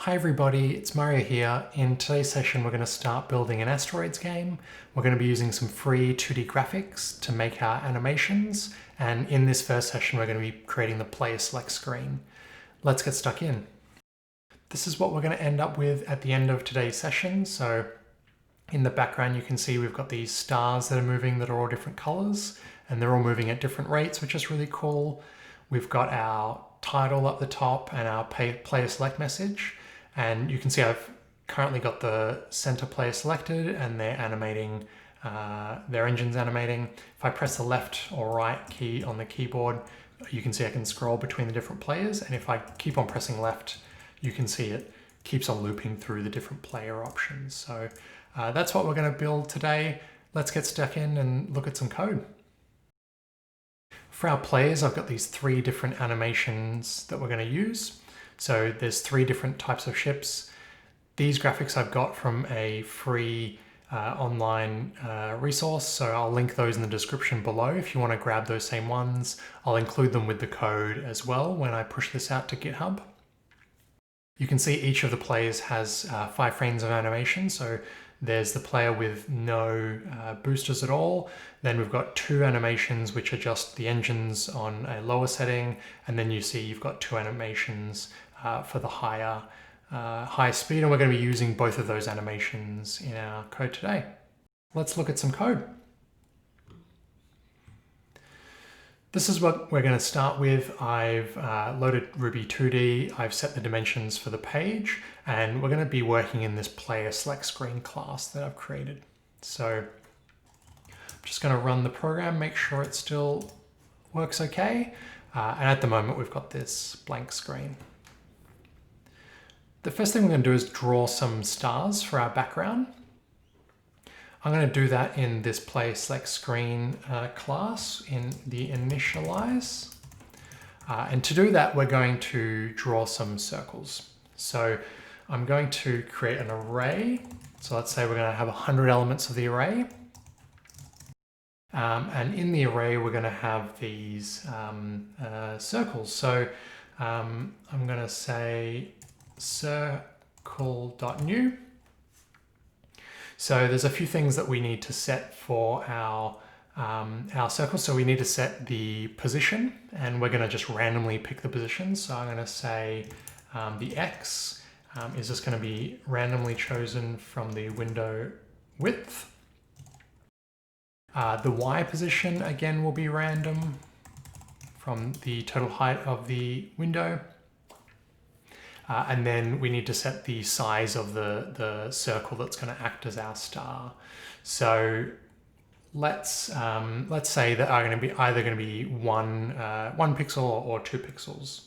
Hi everybody, it's Mario here. In today's session we're going to start building an asteroids game. We're going to be using some free 2D graphics to make our animations, and in this first session we're going to be creating the player select screen. Let's get stuck in. This is what we're going to end up with at the end of today's session. So in the background you can see we've got these stars that are moving that are all different colors, and they're all moving at different rates, which is really cool. We've got our title up the top and our player select message. And you can see I've currently got the center player selected and they're animating, their engine's animating. If I press the left or right key on the keyboard, you can see I can scroll between the different players. And if I keep on pressing left, you can see it keeps on looping through the different player options. So that's what we're going to build today. Let's get stuck in and look at some code. For our players, I've got these 3 different animations that we're going to use. So there's 3 different types of ships. These graphics I've got from a free online resource, so I'll link those in the description below if you want to grab those same ones. I'll include them with the code as well when I push this out to GitHub. You can see each of the players has 5 frames of animation, so there's the player with no boosters at all. Then we've got 2 animations which are just the engines on a lower setting, and then you see you've got 2 animations for the higher speed, and we're going to be using both of those animations in our code today. Let's look at some code. This is what we're going to start with. I've loaded Ruby 2D, I've set the dimensions for the page, and we're going to be working in this player select screen class that I've created. So I'm just going to run the program, make sure it still works okay. And at the moment we've got this blank screen. The first thing we're going to do is draw some stars for our background. I'm going to do that in this player select screen class in the initialize. And to do that, we're going to draw some circles. So I'm going to create an array. So let's say we're going to have 100 elements of the array. And in the array, we're going to have these circles. So I'm going to say circle.new. So there's a few things that we need to set for our circle. So we need to set the position, and we're going to just randomly pick the position. So I'm going to say the X is just going to be randomly chosen from the window width. The Y position, again, will be random from the total height of the window. And then we need to set the size of the circle that's going to act as our star. So let's say that are going to be either going to be one pixel or 2 pixels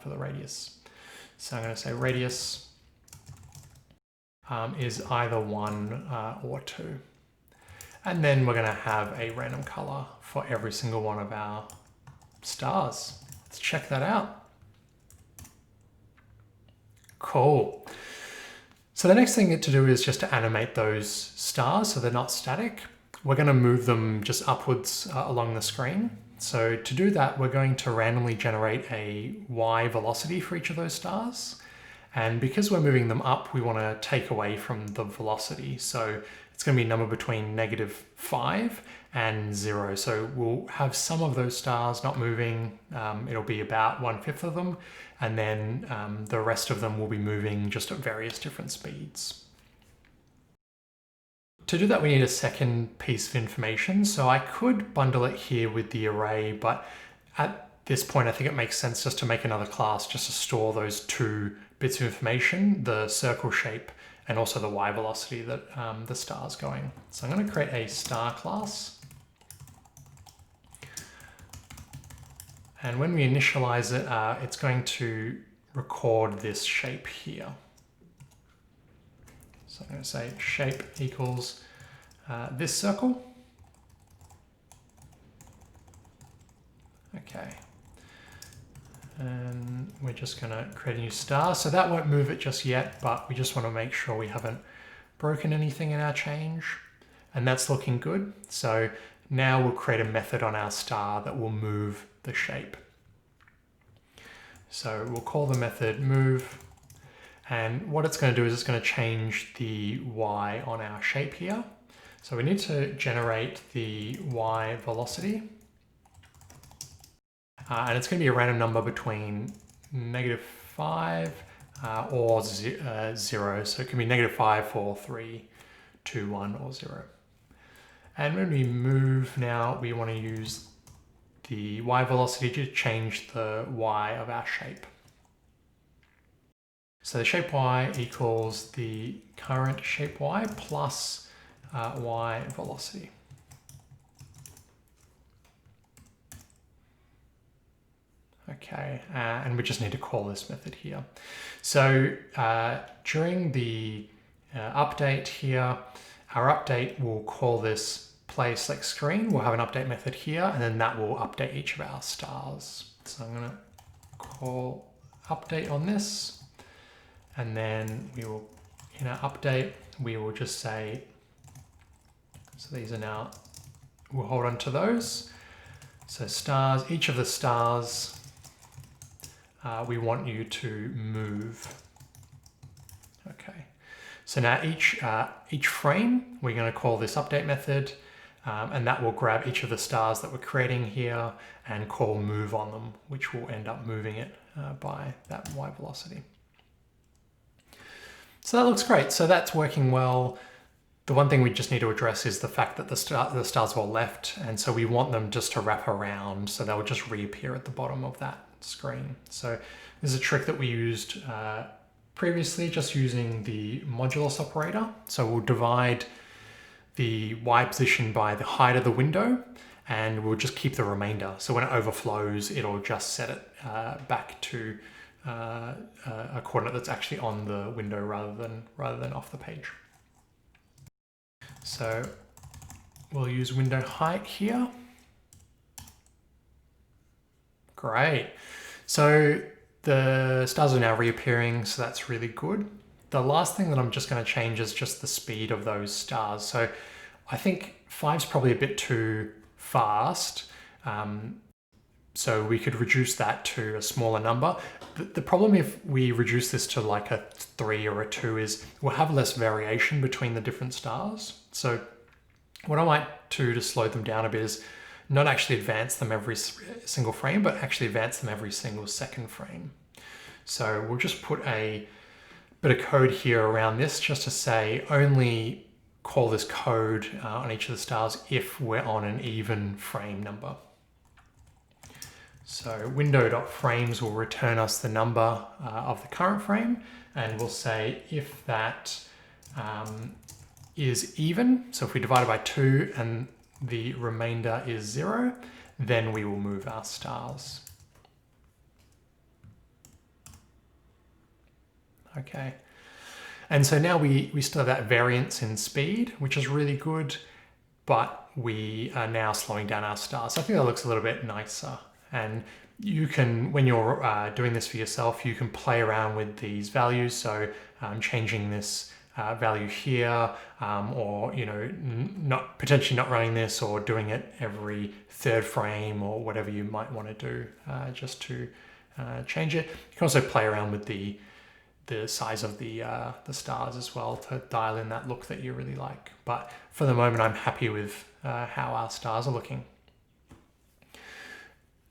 for the radius. So I'm going to say radius is either 1 or 2. And then we're going to have a random color for every single one of our stars. Let's check that out. Cool. So the next thing to do is just to animate those stars so they're not static. We're going to move them just upwards along the screen. So to do that, we're going to randomly generate a Y velocity for each of those stars. And because we're moving them up, we want to take away from the velocity. So it's going to be a number between -5 and 0. So we'll have some of those stars not moving. It'll be about 1/5 of them. And then the rest of them will be moving just at various different speeds. To do that, we need a second piece of information. So I could bundle it here with the array, but at this point, I think it makes sense just to make another class just to store those 2 bits of information, the circle shape and also the Y velocity that the star's going. So I'm going to create a star class. And when we initialize it, it's going to record this shape here. So I'm going to say shape equals this circle. Okay. And we're just going to create a new star. So that won't move it just yet, but we just want to make sure we haven't broken anything in our change. And that's looking good. So now we'll create a method on our star that will move the shape. So we'll call the method move, And what it's going to do is it's going to change the Y on our shape here. So we need to generate the Y velocity. And it's going to be a random number between -5 or 0. So it can be -5, 4, 3, 2, 1, or 0. And when we move now, we want to use the Y velocity to change the Y of our shape. So the shape Y equals the current shape Y plus Y velocity. Okay, and we just need to call this method here. So during the update here, our update will call this play select screen. We'll have an update method here, and then that will update each of our stars. So I'm going to call update on this. And then we will, in our update, we will just say, so these are now, we'll hold on to those. So stars, each of the stars, we want you to move. Okay. So now each frame, we're going to call this update method, and that will grab each of the stars that we're creating here and call move on them, which will end up moving it by that Y velocity. So that looks great. So that's working well. The one thing we just need to address is the fact that the stars were left, and so we want them just to wrap around, so they'll just reappear at the bottom of that screen. So this is a trick that we used previously, just using the modulus operator. So we'll divide the Y position by the height of the window, and we'll just keep the remainder. So when it overflows, it'll just set it back to a coordinate that's actually on the window rather than off the page. So we'll use window height here. Great. So the stars are now reappearing, so that's really good. The last thing that I'm just going to change is just the speed of those stars. So I think 5's probably a bit too fast. So we could reduce that to a smaller number. The problem if we reduce this to like a 3 or a 2 is we'll have less variation between the different stars. So what I might do to slow them down a bit is not actually advance them every single frame, but actually advance them every single second frame. So we'll just put a bit of code here around this just to say only call this code on each of the stars if we're on an even frame number. So window.frames will return us the number of the current frame, and we'll say if that is even, so if we divide it by 2 and the remainder is 0, then we will move our stars. Okay, and so now we still have that variance in speed, which is really good, but we are now slowing down our stars. So I think that looks a little bit nicer. And you can, when you're doing this for yourself, you can play around with these values. So changing this value here, or potentially not running this, or doing it every third frame, or whatever you might want to do just to change it. You can also play around with the size of the stars as well to dial in that look that you really like. But for the moment, I'm happy with how our stars are looking.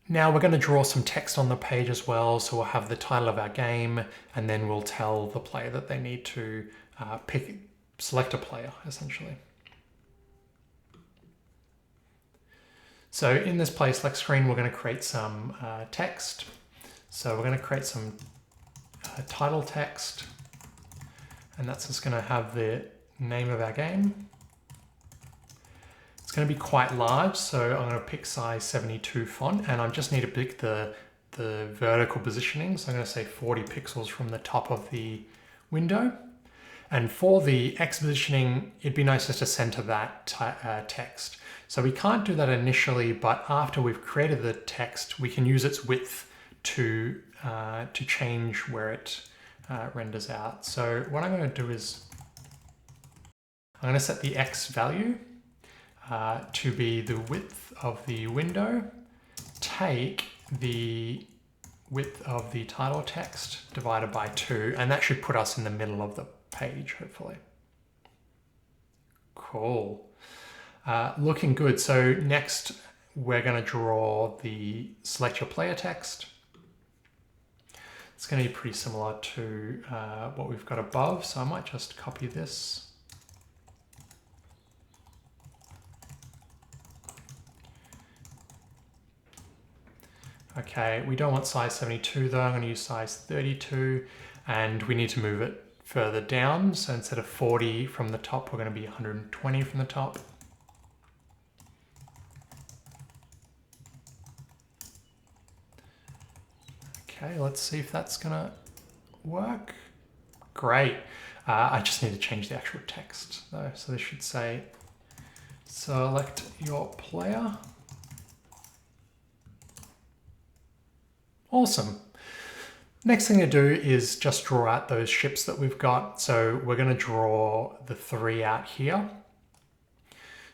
Now we're going to draw some text on the page as well, so we'll have the title of our game, and then we'll tell the player that they need to select a player, essentially. So in this play select screen, we're going to create some text. So we're going to create some title text, and that's just going to have the name of our game. It's going to be quite large, so I'm going to pick size 72 font, and I just need to pick the vertical positioning. So I'm going to say 40 pixels from the top of the window. And for the X positioning, it'd be nice just to center that text. So we can't do that initially, but after we've created the text, we can use its width to change where it renders out. So what I'm going to do is I'm going to set the X value to be the width of the window, take the width of the title text divided by 2, and that should put us in the middle of the page, hopefully. Cool. Looking good. So next we're going to draw the select your player text. It's going to be pretty similar to what we've got above, so I might just copy this. Okay, we don't want size 72 though, I'm going to use size 32, and we need to move it further down. So instead of 40 from the top, we're going to be 120 from the top. Okay, let's see if that's going to work. Great. I just need to change the actual text though. So this should say, select your player. Awesome. Next thing to do is just draw out those ships that we've got. So we're going to draw the 3 out here.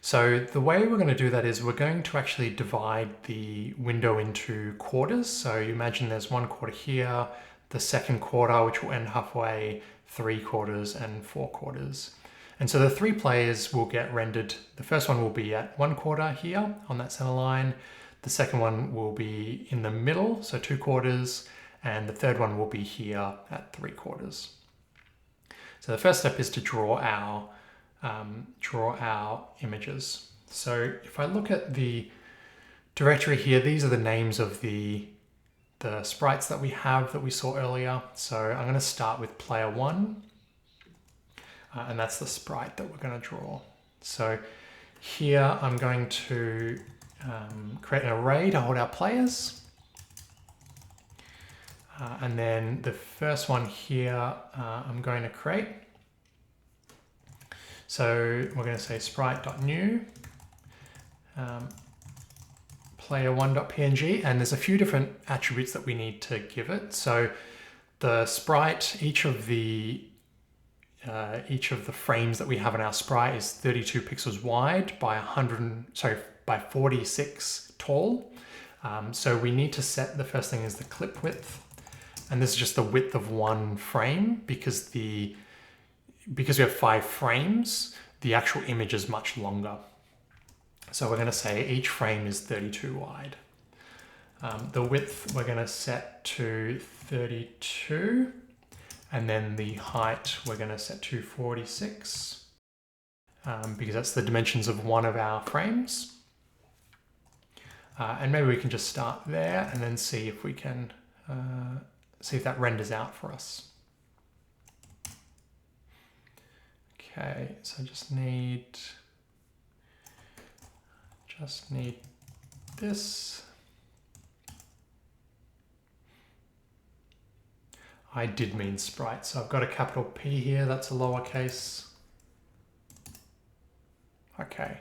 So the way we're going to do that is we're going to actually divide the window into quarters. So you imagine there's 1 quarter here, the second quarter, which will end halfway, 3 quarters and 4 quarters. And so the 3 players will get rendered. The first one will be at 1 quarter here on that center line. The second one will be in the middle, so 2 quarters, and the third one will be here at 3 quarters. So the first step is to draw our images. So if I look at the directory here, these are the names of the sprites that we have that we saw earlier. So I'm going to start with player 1, and that's the sprite that we're going to draw. So here I'm going to create an array to hold our players. And then the first one here I'm going to create. So we're going to say sprite.new player1.png, and there's a few different attributes that we need to give it. So the sprite, each of the frames that we have in our sprite is 32 pixels wide by 46 tall. So we need to set, the first thing is the clip width, and this is just the width of 1 frame because we have 5 frames, the actual image is much longer. So we're going to say each frame is 32 wide. The width we're going to set to 32, and then the height we're going to set to 46 because that's the dimensions of 1 of our frames. And maybe we can just start there and then see if we can see if that renders out for us. Okay, so I just need this. I did mean sprite, so I've got a capital P here, that's a lowercase. Okay,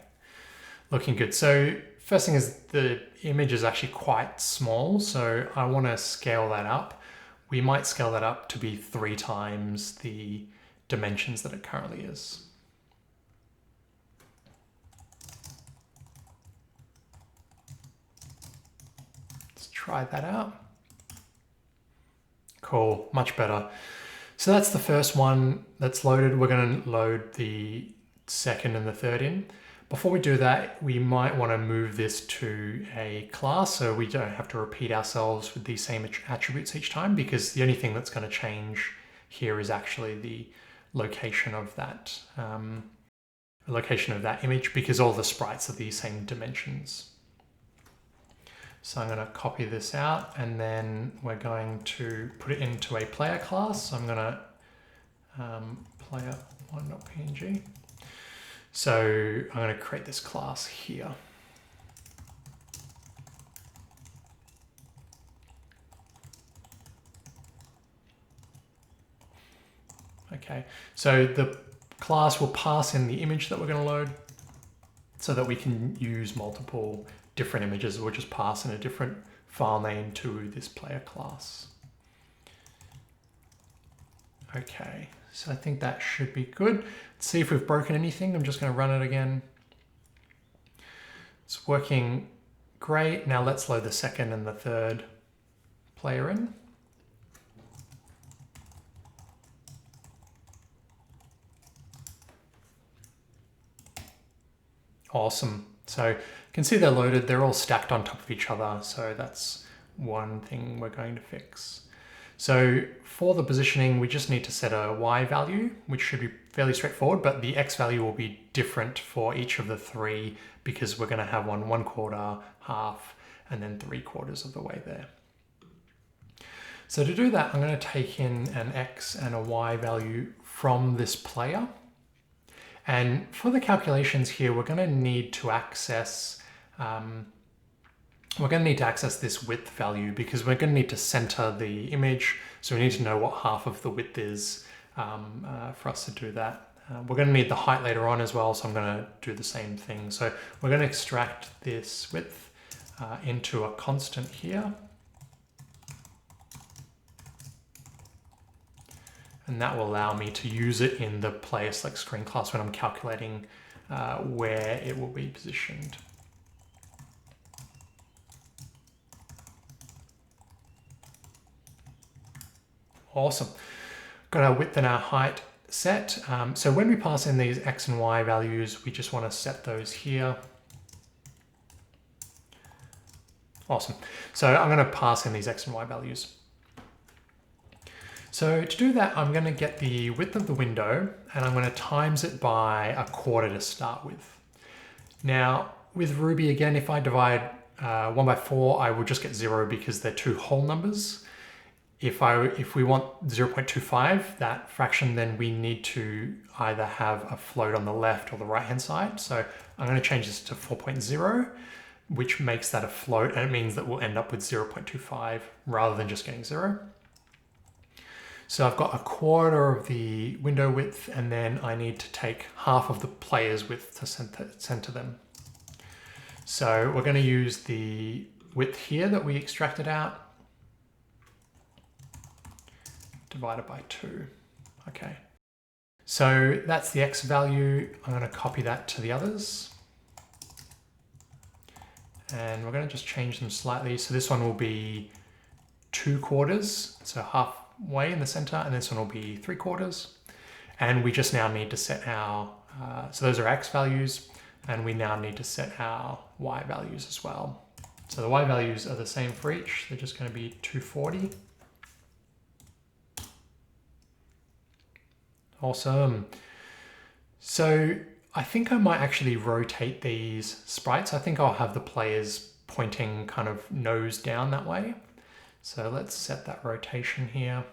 looking good. So first thing is the image is actually quite small, so I want to scale that up. We might scale that up to be 3 times the dimensions that it currently is. Let's try that out. Cool, much better. So that's the first one that's loaded. We're going to load the second and the third in. Before we do that, we might want to move this to a class so we don't have to repeat ourselves with these same attributes each time, because the only thing that's going to change here is actually the location of that image, because all the sprites are the same dimensions. So I'm going to copy this out, and then we're going to put it into a player class. So I'm going to player1.png. So I'm going to create this class here. Okay, so the class will pass in the image that we're going to load so that we can use multiple different images. We'll just pass in a different file name to this player class. Okay, so I think that should be good. Let's see if we've broken anything. I'm just going to run it again. It's working great. Now let's load the second and the third. player in. Awesome. So you can see they're loaded. They're all stacked on top of each other. So that's one thing we're going to fix. So for the positioning, we just need to set a Y value, which should be fairly straightforward, but the X value will be different for each of the three because we're going to have 1/4, half, and then 3/4 of the way there. So to do that, I'm going to take in an X and a Y value from this player. And for the calculations here, we're going to need to access this width value because we're going to need to center the image. So we need to know what half of the width is for us to do that. We're going to need the height later on as well, so I'm going to do the same thing. So we're going to extract this width into a constant here. And that will allow me to use it in the player select screen class when I'm calculating where it will be positioned. Awesome. Got our width and our height set. So when we pass in these X and Y values, we just want to set those here. Awesome. So I'm going to pass in these X and Y values. So to do that, I'm going to get the width of the window and I'm going to times it by 1/4 to start with. Now with Ruby, again, if I divide 1 by 4, I will just get 0 because they're two whole numbers. If we want 0.25, that fraction, then we need to either have a float on the left or the right hand side. So I'm going to change this to 4.0, which makes that a float, and it means that we'll end up with 0.25 rather than just getting 0. So I've got 1/4 of the window width, and then I need to take half of the player's width to center them. So we're going to use the width here that we extracted out, divided by 2. Okay. So that's the X value. I'm going to copy that to the others. And we're going to just change them slightly. So this one will be 2/4, so halfway in the center, and this one will be 3/4. And we just now need to set our, so those are X values, and we now need to set our Y values as well. So the Y values are the same for each. They're just going to be 240. Awesome. So I think I might actually rotate these sprites. I think I'll have the players pointing kind of nose down that way. So let's set that rotation here.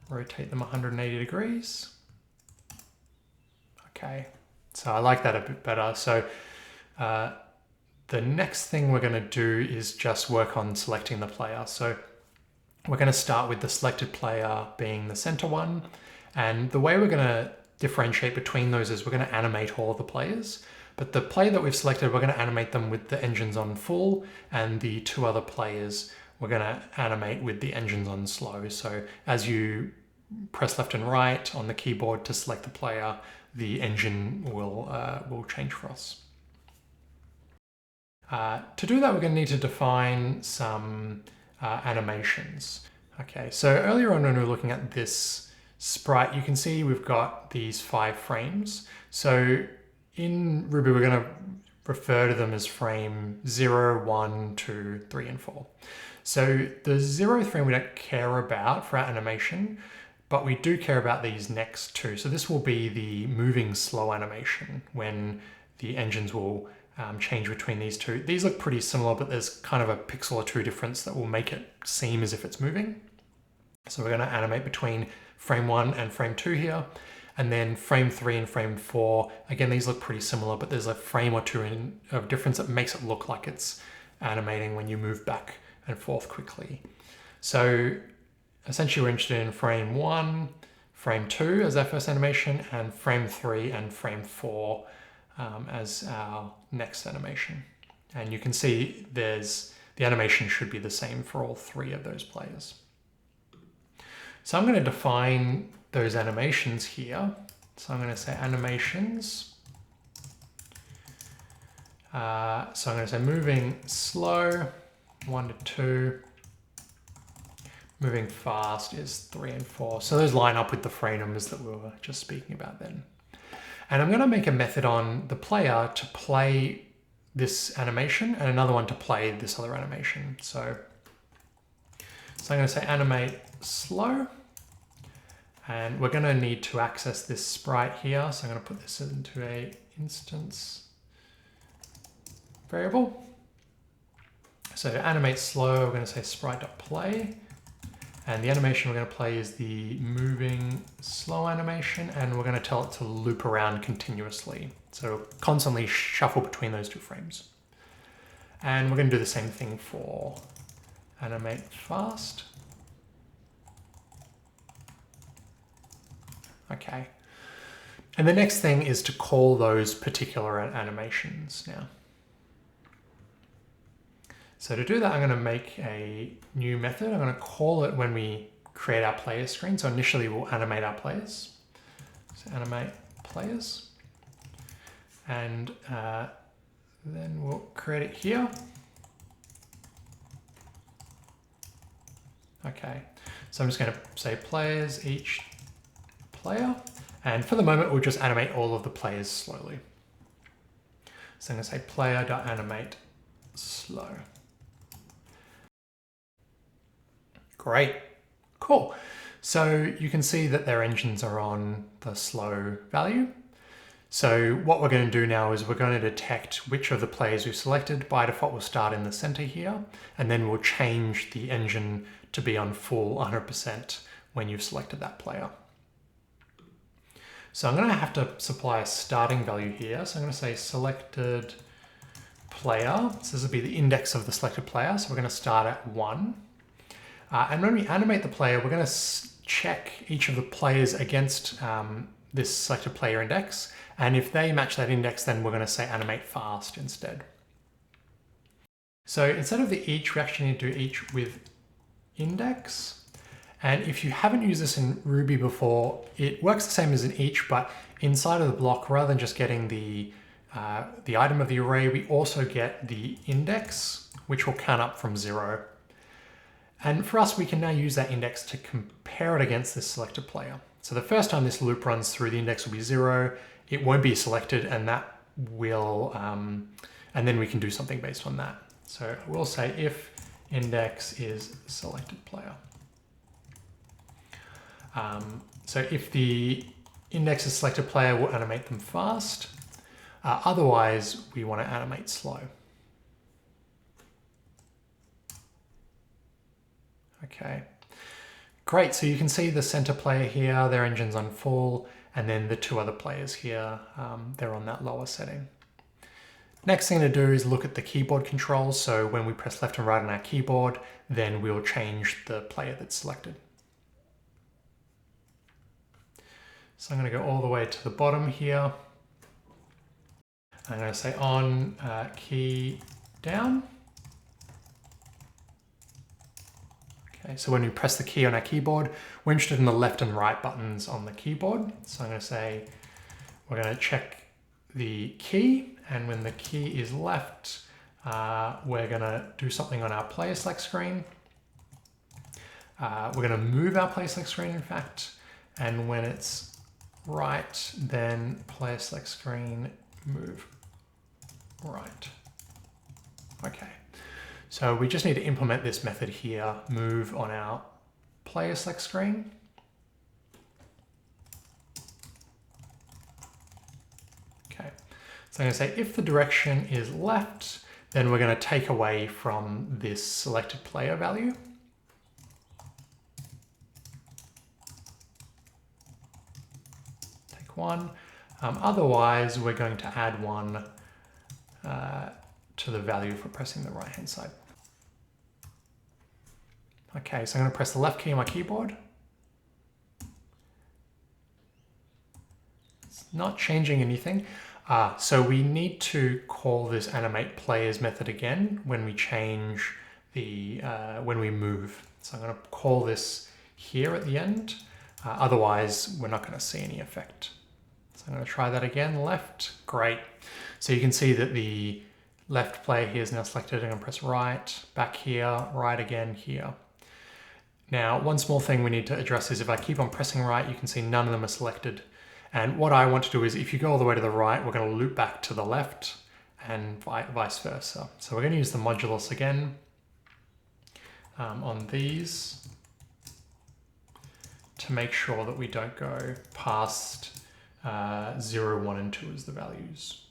Rotate them 180 degrees. Okay, so I like that a bit better. So the next thing we're going to do is just work on selecting the player. So we're going to start with the selected player being the center one. And the way we're going to differentiate between those is we're going to animate all of the players. But the player that we've selected, we're going to animate them with the engines on full, and the two other players, we're going to animate with the engines on slow. So as you press left and right on the keyboard to select the player, the engine will change for us. To do that, we're going to need to define some animations. Okay, so earlier on when we were looking at this sprite, you can see we've got these 5 frames. So in Ruby, we're going to refer to them as frame 0, 1, 2, 3, and 4. So the 0th frame we don't care about for our animation, but we do care about these next two. So this will be the moving slow animation when the engines will change between these two. These look pretty similar, but there's kind of a pixel or two difference that will make it seem as if it's moving. So we're going to animate between frame 1 and frame 2 here. And then frame 3 and frame 4, again, these look pretty similar, but there's a frame or two of difference that makes it look like it's animating when you move back and forth quickly. So essentially we're interested in frame 1, frame 2 as our first animation, and frame 3 and frame 4 as our next animation. And you can see the animation should be the same for all 3 of those players. So I'm going to define those animations here. So I'm going to say animations, So I'm going to say moving slow, 1 to 2. Moving fast is 3 and 4. So those line up with the frame numbers that we were just speaking about then. And I'm going to make a method on the player to play this animation and another one to play this other animation. So I'm going to say animate slow. And we're going to need to access this sprite here. So I'm going to put this into a instance variable. So to animate slow, we're going to say sprite.play. And the animation we're going to play is the moving slow animation, and we're going to tell it to loop around continuously. So constantly shuffle between those two frames. And we're going to do the same thing for animate fast. Okay. And the next thing is to call those particular animations now. So to do that, I'm going to make a new method. I'm going to call it when we create our player screen. So initially we'll animate our players. So animate players. And then we'll create it here. Okay, so I'm just going to say players, each player. And for the moment, we'll just animate all of the players slowly. So I'm going to say player.animate slow. Great, cool. So you can see that their engines are on the slow value. So what we're going to do now is we're going to detect which of the players we've selected. By default, we'll start in the center here, and then we'll change the engine to be on full 100% when you've selected that player. So I'm going to have to supply a starting value here. So I'm going to say selected player. So this will be the index of the selected player. So we're going to start at 1. And when we animate the player, we're going to check each of the players against this selected player index. And if they match that index, then we're going to say animate fast instead. So instead of the each, we actually need to do each with index. And if you haven't used this in Ruby before, it works the same as an each, but inside of the block, rather than just getting the item of the array, we also get the index, which will count up from 0. And for us, we can now use that index to compare it against this selected player. So the first time this loop runs through, the index will be 0. It won't be selected, and that will, and then we can do something based on that. So we'll say if index is selected player. So if the index is selected player, we'll animate them fast. Otherwise, we want to animate slow. Okay, great. So you can see the center player here, their engine's on full, and then the two other players here, they're on that lower setting. Next thing to do is look at the keyboard controls. So when we press left and right on our keyboard, then we'll change the player that's selected. So I'm going to go all the way to the bottom here. I'm going to say on key down. Okay, so when we press the key on our keyboard, we're interested in the left and right buttons on the keyboard. So I'm going to say we're going to check the key, and when the key is left, we're going to do something on our player select screen. We're going to move our player select screen, in fact, and when it's right, then player select screen move right. Okay, so we just need to implement this method here, move on our player select screen. Okay, so I'm going to say if the direction is left, then we're going to take away from this selected player value. Take 1. Otherwise, we're going to add 1 to the value for pressing the right hand side. Okay, so I'm going to press the left key on my keyboard. It's not changing anything. So we need to call this animate players method again when we change the, when we move. So I'm going to call this here at the end. Otherwise, we're not going to see any effect. So I'm going to try that again, left, great. So you can see that the Left player here is now selected. I'm going to press right, back here, right again here. Now, one small thing we need to address is if I keep on pressing right, you can see none of them are selected. And what I want to do is if you go all the way to the right, we're going to loop back to the left and vice versa. So we're going to use the modulus again on these to make sure that we don't go past 0, 1, and 2 as the values.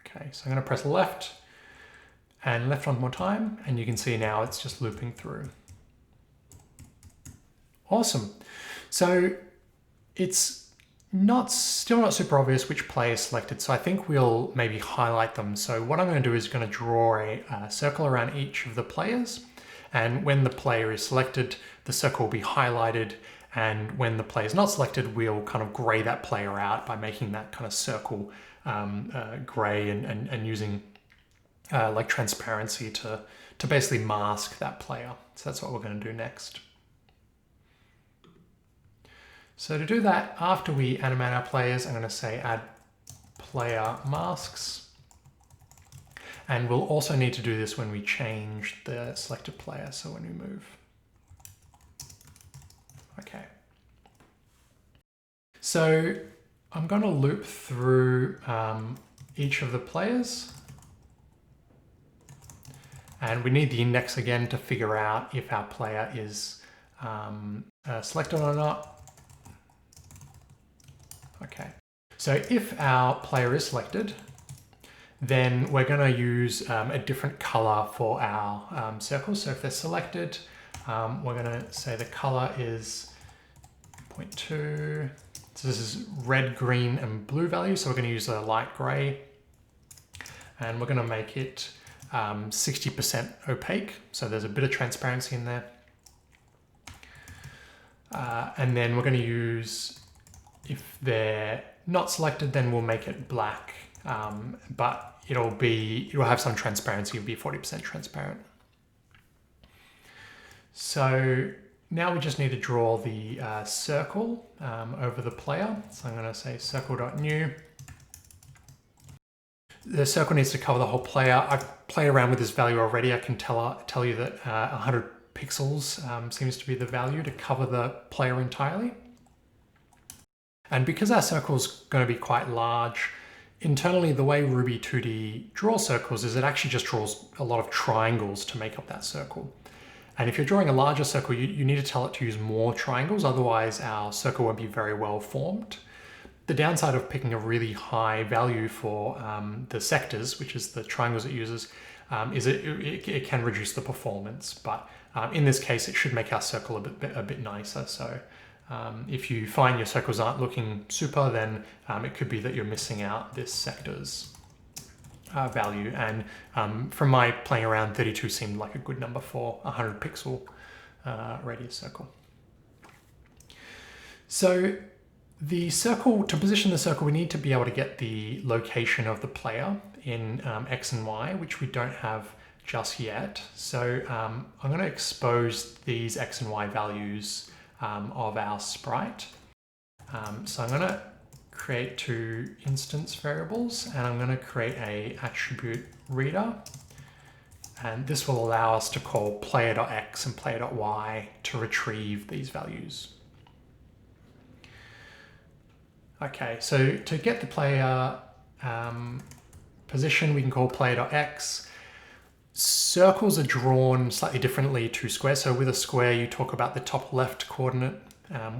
Okay, so I'm going to press left and left one more time, and you can see now it's just looping through. Awesome. So it's still not super obvious which player is selected, so I think we'll maybe highlight them. So what I'm going to do is going to draw a circle around each of the players, and when the player is selected, the circle will be highlighted, and when the player is not selected, we'll kind of gray that player out by making that kind of circle gray and using like transparency to basically mask that player. So that's what we're going to do next. So to do that, after we animate our players, I'm going to say add player masks. And we'll also need to do this when we change the selected player, so when we move. Okay. So I'm going to loop through each of the players. And we need the index again to figure out if our player is selected or not. Okay, so if our player is selected, then we're going to use a different color for our circles. So if they're selected, we're going to say the color is 0.2. So this is red, green, and blue value. So we're going to use a light gray, and we're going to make it 60% opaque. So there's a bit of transparency in there. And then we're going to use, if they're not selected, then we'll make it black, but it'll have some transparency. It'll be 40% transparent. So now we just need to draw the circle over the player. So I'm going to say circle.new. The circle needs to cover the whole player. I've played around with this value already. I can tell you that 100 pixels seems to be the value to cover the player entirely. And because our circle is going to be quite large, internally the way Ruby 2D draws circles is it actually just draws a lot of triangles to make up that circle. And if you're drawing a larger circle, you need to tell it to use more triangles, otherwise our circle won't be very well formed. The downside of picking a really high value for the sectors, which is the triangles it uses, is it can reduce the performance. But in this case, it should make our circle a bit nicer. So if you find your circles aren't looking super, then it could be that you're missing out this sector's value. And from my playing around, 32 seemed like a good number for a 100 pixel radius circle. So the circle, to position the circle, we need to be able to get the location of the player in X and Y, which we don't have just yet. So I'm going to expose these X and Y values of our sprite. So I'm going to create 2 instance variables, and I'm going to create a attribute reader. And this will allow us to call player.x and player.y to retrieve these values. Okay, so to get the player position, we can call player.x. Circles are drawn slightly differently to squares. So with a square, you talk about the top left coordinate.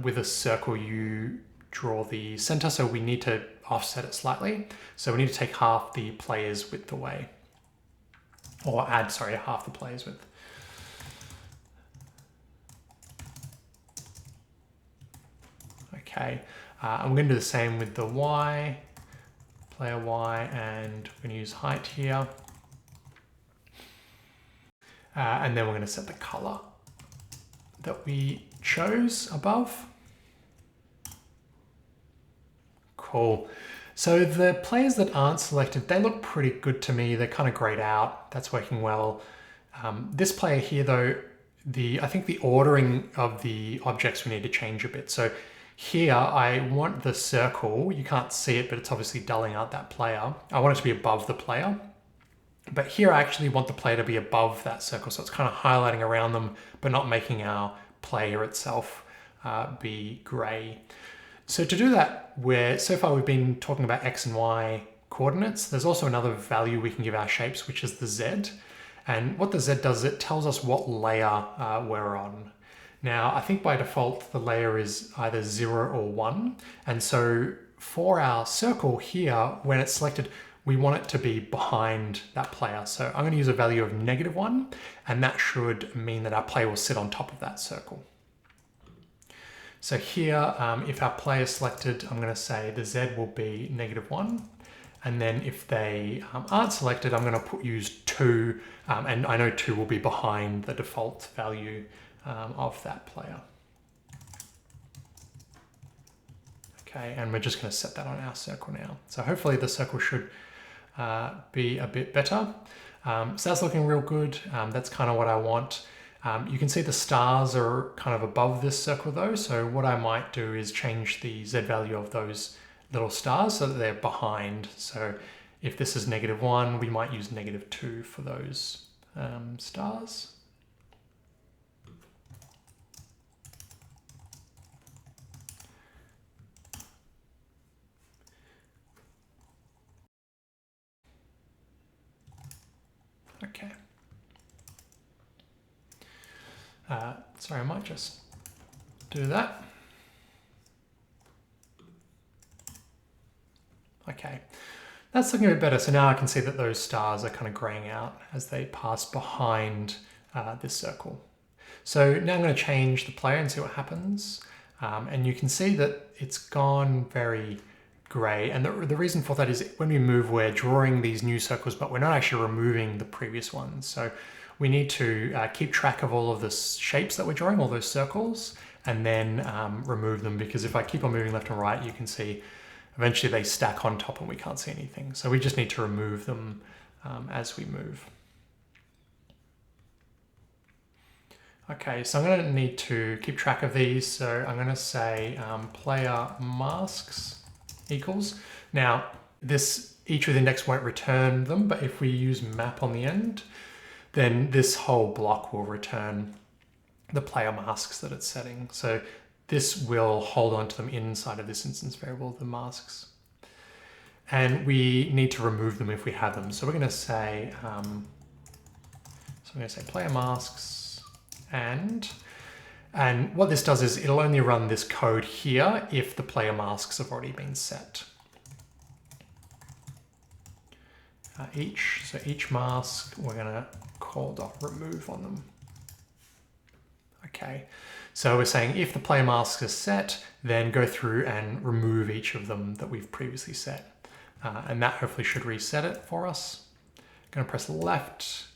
With a circle, you draw the center. So we need to offset it slightly. So we need to take half the player's width away, or add, sorry, half the player's width. Okay, I'm going to do the same with the Y, player Y, and we're going to use height here. And then we're going to set the color that we chose above. Cool. So the players that aren't selected, they look pretty good to me. They're kind of grayed out. That's working well. This player here, though, I think the ordering of the objects we need to change a bit. So Here, I want the circle, you can't see it, but it's obviously dulling out that player. I want it to be above the player. But here I actually want the player to be above that circle, so it's kind of highlighting around them, but not making our player itself be gray. So to do that, so far we've been talking about X and Y coordinates. There's also another value we can give our shapes, which is the Z. And what the Z does is it tells us what layer we're on. Now, I think by default, the layer is either 0 or 1. And so for our circle here, when it's selected, we want it to be behind that player. So I'm going to use a value of -1, and that should mean that our player will sit on top of that circle. So here, if our player is selected, I'm going to say the Z will be -1. And then if they aren't selected, I'm going to use 2, and I know 2 will be behind the default value of that player. Okay, and we're just going to set that on our circle now. So hopefully the circle should be a bit better. So that's looking real good. That's kind of what I want. You can see the stars are kind of above this circle though. So what I might do is change the Z value of those little stars so that they're behind. So if this is -1, we might use -2 for those stars. Okay. Sorry, I might just do that. Okay, that's looking a bit better. So now I can see that those stars are kind of graying out as they pass behind this circle. So now I'm going to change the player and see what happens. And you can see that it's gone very gray. And the reason for that is when we move, we're drawing these new circles, but we're not actually removing the previous ones. So we need to keep track of all of the shapes that we're drawing, all those circles, and then remove them. Because if I keep on moving left and right, you can see eventually they stack on top and we can't see anything. So we just need to remove them as we move. Okay, so I'm going to need to keep track of these. So I'm going to say player masks equals. Now, each with index won't return them, but if we use map on the end, then this whole block will return the player masks that it's setting. So this will hold on to them inside of this instance variable, the masks. And we need to remove them if we have them. So we're going to say, player masks and what this does is it'll only run this code here if the player masks have already been set. Each mask, we're going to call .remove on them. Okay, so we're saying if the player mask is set, then go through and remove each of them that we've previously set. And that hopefully should reset it for us. Going to press left.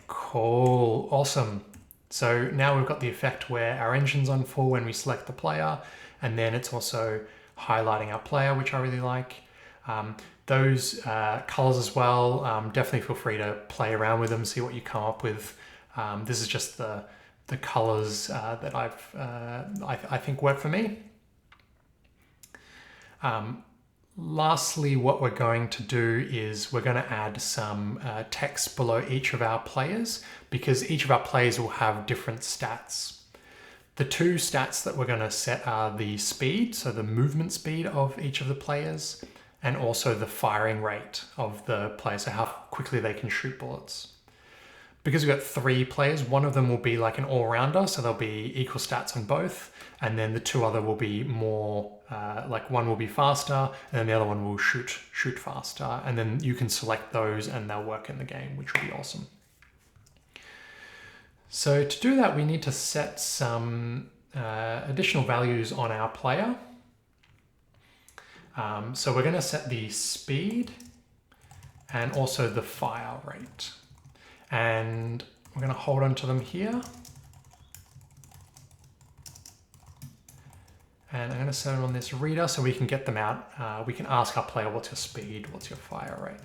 Cool, awesome. So now we've got the effect where our engine's on full when we select the player, and then it's also highlighting our player, which I really like. Those colors as well, definitely feel free to play around with them, see what you come up with. This is just the colors that I think work for me. Lastly, what we're going to do is we're going to add some text below each of our players, because each of our players will have different stats. The two stats that we're going to set are the speed, so the movement speed of each of the players, and also the firing rate of the player, so how quickly they can shoot bullets. Because we've got 3 players, one of them will be like an all-rounder, so there'll be equal stats on both, and then the 2 other will be more, like one will be faster, and then the other one will shoot faster, and then you can select those and they'll work in the game, which will be awesome. So to do that, we need to set some additional values on our player. So we're going to set the speed and also the fire rate. And we're going to hold on to them here. And I'm going to set them on this reader so we can get them out. We can ask our player, what's your speed? What's your fire rate?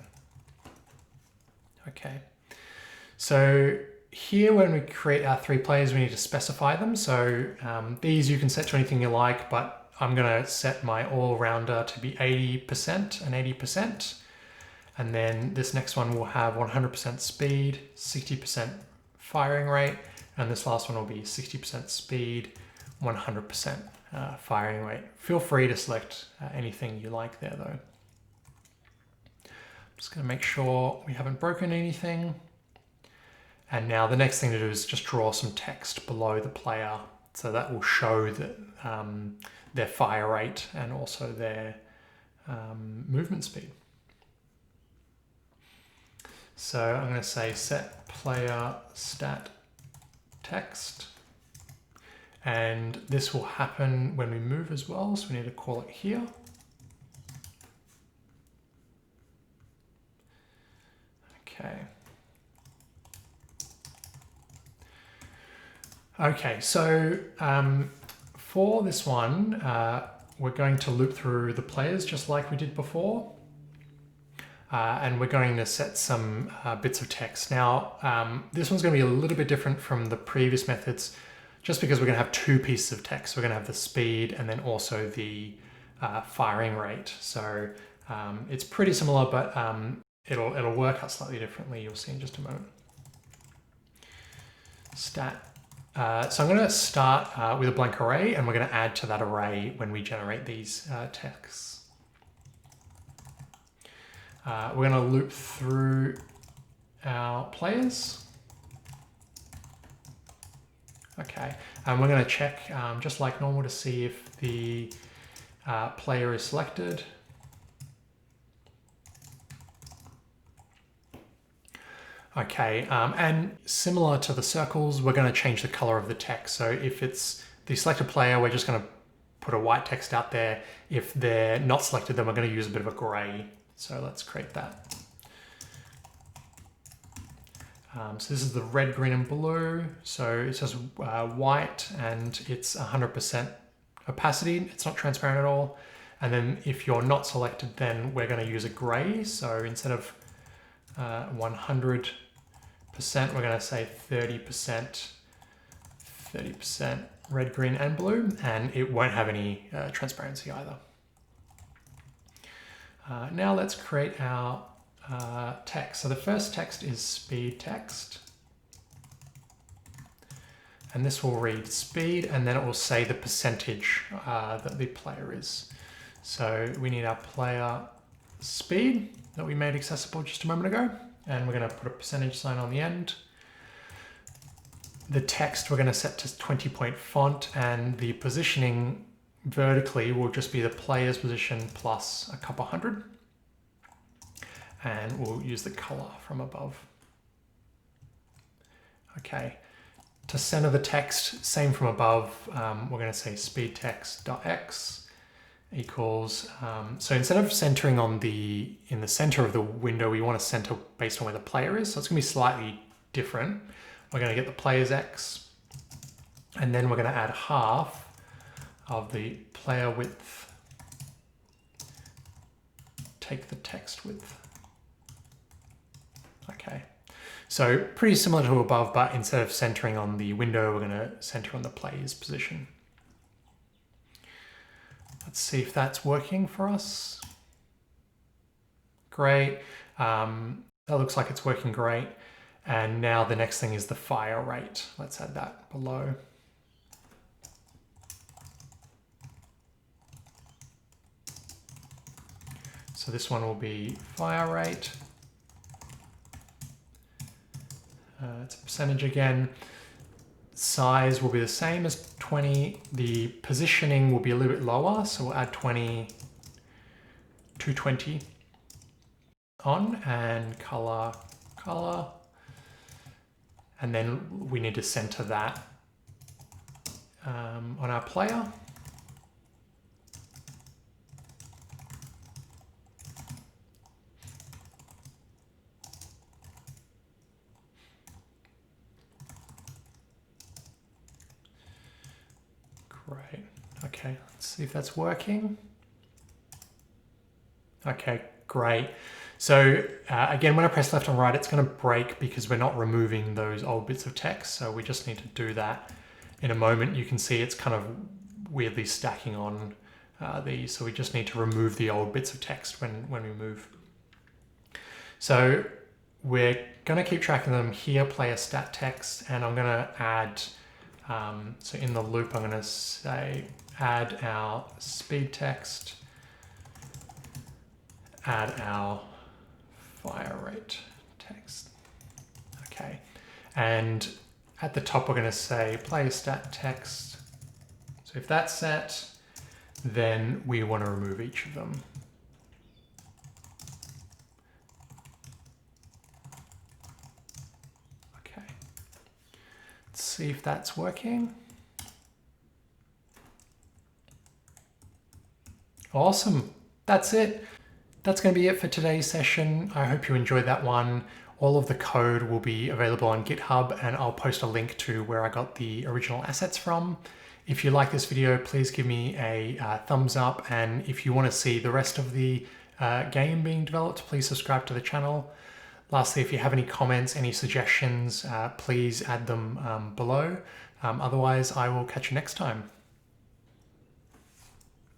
Okay. So here when we create our 3 players, we need to specify them. So these you can set to anything you like, but I'm going to set my all-rounder to be 80% and 80%. And then this next one will have 100% speed, 60% firing rate, and this last one will be 60% speed, 100% firing rate. Feel free to select anything you like there though. I'm just going to make sure we haven't broken anything. And now the next thing to do is just draw some text below the player. So that will show that their fire rate and also their movement speed. So I'm going to say set player stat text. And this will happen when we move as well. So we need to call it here. Okay. Okay, so for this one, we're going to loop through the players just like we did before. And we're going to set some bits of text. Now, this one's going to be a little bit different from the previous methods, just because we're going to have two pieces of text. We're going to have the speed and then also the firing rate. So it's pretty similar, but it'll work out slightly differently. You'll see in just a moment. Stat. So I'm going to start with a blank array, and we're going to add to that array when we generate these texts. We're going to loop through our players. Okay, and we're going to check just like normal to see if the player is selected. Okay, and similar to the circles, we're going to change the color of the text. So if it's the selected player, we're just going to put a white text out there. If they're not selected, then we're going to use a bit of a gray. So let's create that. So this is the red, green, and blue. So it says white, and it's 100% opacity. It's not transparent at all. And then if you're not selected, then we're going to use a gray. So instead of 100%, we're going to say 30%, 30% red, green, and blue, and it won't have any transparency either. Now let's create our text. So the first text is speed text. And this will read speed, and then it will say the percentage that the player is. So we need our player speed that we made accessible just a moment ago. And we're going to put a percentage sign on the end. The text we're going to set to 20-point font, and the positioning vertically will just be the player's position plus a couple hundred. And we'll use the color from above. Okay, to center the text, same from above, we're going to say speed text.x equals, so instead of centering on in the center of the window, we want to center based on where the player is. So it's going to be slightly different. We're going to get the player's x, and then we're going to add half of the player width, take the text width. Okay, so pretty similar to above, but instead of centering on the window, we're going to center on the player's position. Let's see if that's working for us. Great. That looks like it's working great. And now the next thing is the fire rate. Let's add that below. So this one will be fire rate. It's a percentage again. Size will be the same as 20. The positioning will be a little bit lower, so we'll add 20 to 20 on, and color. And then we need to center that on our player. Great. Okay, let's see if that's working. Okay, great. So again, when I press left and right, it's going to break because we're not removing those old bits of text. So we just need to do that in a moment. You can see it's kind of weirdly stacking on these, so we just need to remove the old bits of text when we move. So we're going to keep track of them here, player stat text, and I'm going to add, so in the loop I'm going to say add our speed text, add our fire rate text. Okay, and at the top we're going to say player stat text. So if that's set, then we want to remove each of them. Okay, let's see if that's working. Awesome, that's it. That's going to be it for today's session. I hope you enjoyed that one. All of the code will be available on GitHub, and I'll post a link to where I got the original assets from. If you like this video, please give me a thumbs up, and if you want to see the rest of the game being developed, please subscribe to the channel. Lastly, if you have any comments, any suggestions, please add them below. Otherwise, I will catch you next time.